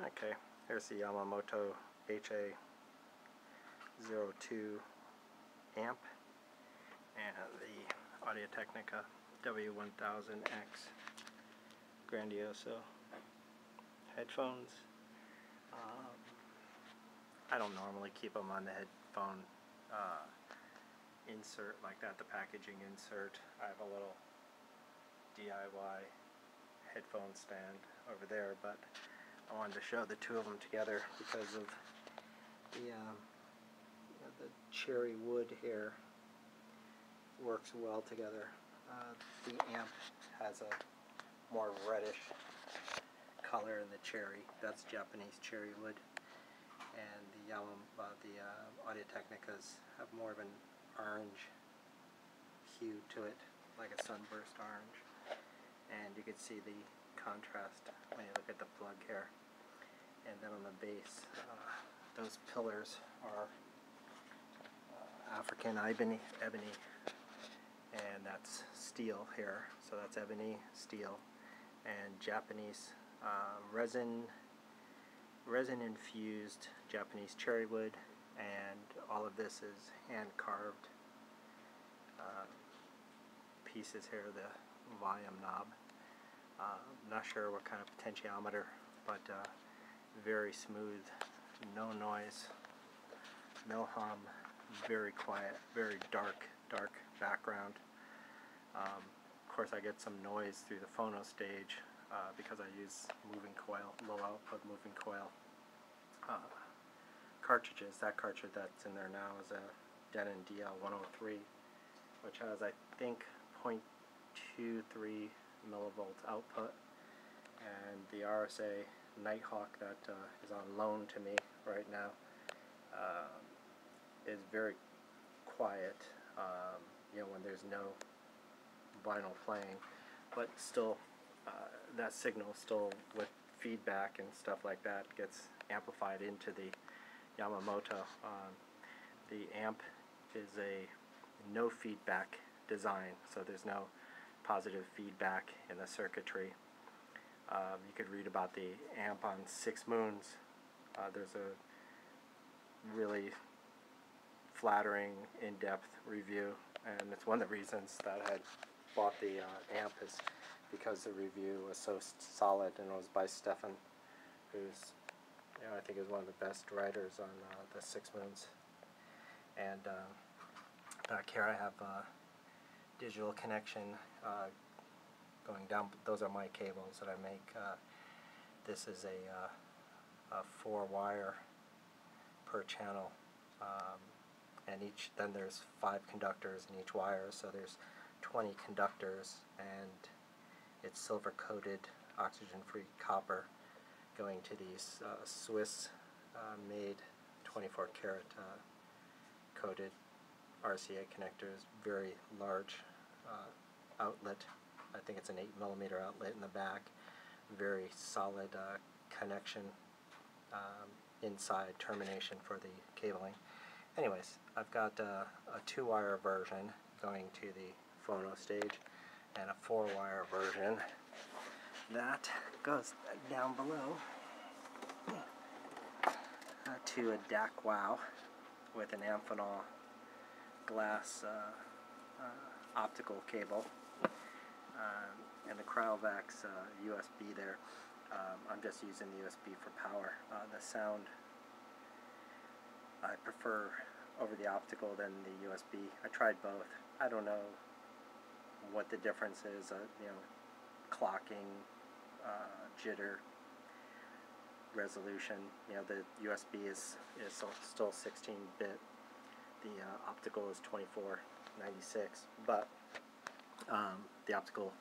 Okay, here's the Yamamoto HA-02 amp and the Audio-Technica W100X Grandioso headphones. I don't normally keep them on the headphone insert like that, the packaging insert. I have a little DIY headphone stand over there, but I wanted to show the two of them together because of the cherry wood here works well together. The amp has a more reddish color in the cherry. That's Japanese cherry wood, and the Audio-Technicas have more of an orange hue to it, like a sunburst orange. And you can see the contrast when you look at the plug here. And then on the base, those pillars are African ebony, and that's steel here. So that's ebony, steel, and Japanese resin infused Japanese cherry wood, and all of this is hand carved pieces here, the volume knob. Not sure what kind of potentiometer, but very smooth, no noise, no hum, very quiet, very dark background. Of course I get some noise through the phono stage because I use moving coil, low output moving coil cartridges. That cartridge that's in there now is a Denon DL103, which has, I think, 0.23 millivolts output, and the RSA Nighthawk that is on loan to me right now is very quiet, when there's no vinyl playing, but still that signal still with feedback and stuff like that gets amplified into the Yamamoto. The amp is a no feedback design, so there's no positive feedback in the circuitry. You could read about the amp on Six Moons. There's a really flattering, in-depth review, and it's one of the reasons that I had bought the amp, is because the review was so solid, and it was by Stefan, who's, I think is one of the best writers on the Six Moons. And back here I have digital connection going down. Those are my cables that I make. This is a 4-wire per channel, and then there's 5 conductors in each wire, so there's 20 conductors, and it's silver coated oxygen-free copper going to these Swiss made 24 karat coated RCA connectors. Very large outlet. I think it's an 8mm outlet in the back. Very solid connection inside, termination for the cabling. Anyways, I've got a 2-wire version going to the phono stage, and a 4-wire version that goes down below to a DAC WOW with an Amphenol glass optical cable, and the Cryovax USB there. I'm just using the USB for power. The sound I prefer over the optical than the USB. I tried both. I don't know what the difference is, clocking, jitter, resolution. The USB is still 16-bit. The optical is 2496, but the optical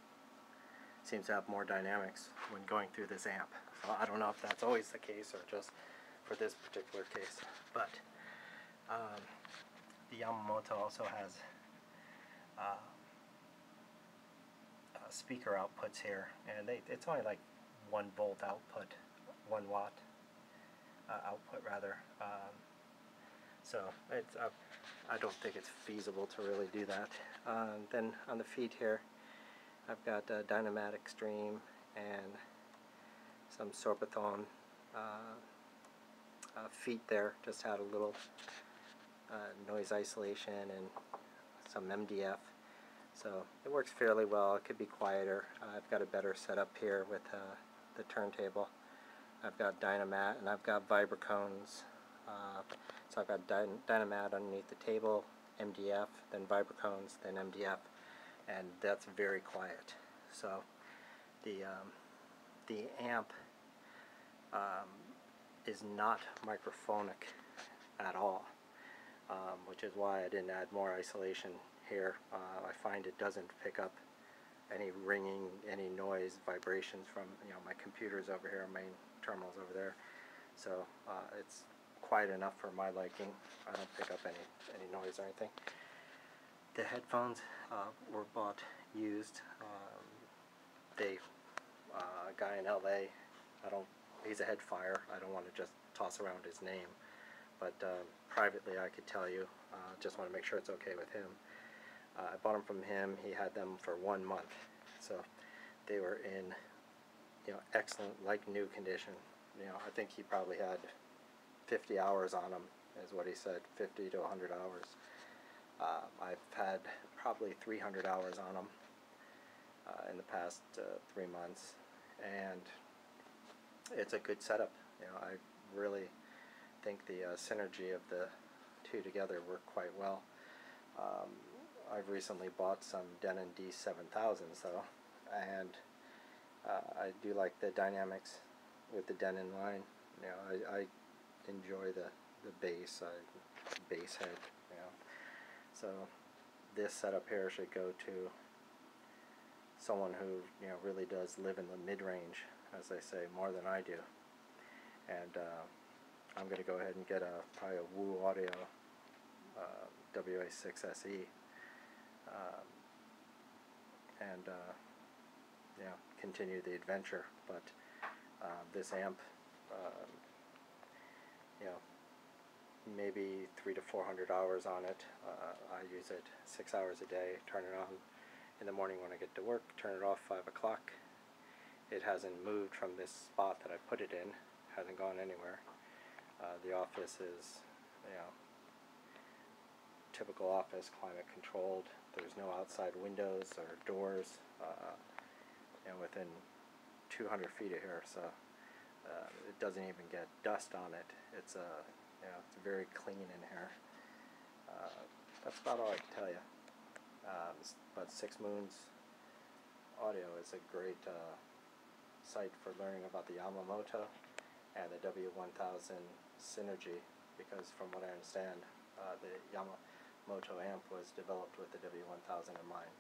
seems to have more dynamics when going through this amp. So I don't know if that's always the case or just for this particular case. But the Yamamoto also has speaker outputs here, and it's only like 1 volt output, 1 watt output rather. So it's I don't think it's feasible to really do that. Then on the feet here, I've got Dynamatic Stream and some Sorpathon feet there. Just had a little noise isolation and some MDF. So it works fairly well. It could be quieter. I've got a better setup here with the turntable. I've got Dynamat and I've got Vibracones. So I've got Dynamat underneath the table, MDF, then Vibracones, then MDF, and that's very quiet. So the amp is not microphonic at all, which is why I didn't add more isolation here. I find it doesn't pick up any ringing, any noise, vibrations from my computers over here, main terminals over there. So it's quiet enough for my liking. I don't pick up any noise or anything. The headphones were bought used. A guy in LA, he's a head fire. I don't want to just toss around his name, but privately I could tell you, just want to make sure it's okay with him. I bought them from him. He had them for 1 month, so they were in excellent, like new condition. I think he probably had 50 hours on them, is what he said, 50 to 100 hours. I've had probably 300 hours on them in the past 3 months, and it's a good setup. I really think the synergy of the two together work quite well. I've recently bought some Denon D7000s though, and I do like the dynamics with the Denon line. I enjoy the bass, bass head. So this setup here should go to someone who really does live in the mid-range, as they say, more than I do. And I'm going to go ahead and get probably a Woo Audio WA6SE, and continue the adventure. But this amp, maybe 300 to 400 hours on it. I use it 6 hours a day, turn it on in the morning when I get to work, turn it off 5 o'clock. It hasn't moved from this spot that I put it in, hasn't gone anywhere. The office is, typical office, climate controlled. There's no outside windows or doors, within 200 feet of here, so it doesn't even get dust on it. It's it's very clean in here. That's about all I can tell you. But Six Moons Audio is a great site for learning about the Yamamoto and the W1000 synergy, because from what I understand, the Yamamoto amp was developed with the W1000 in mind.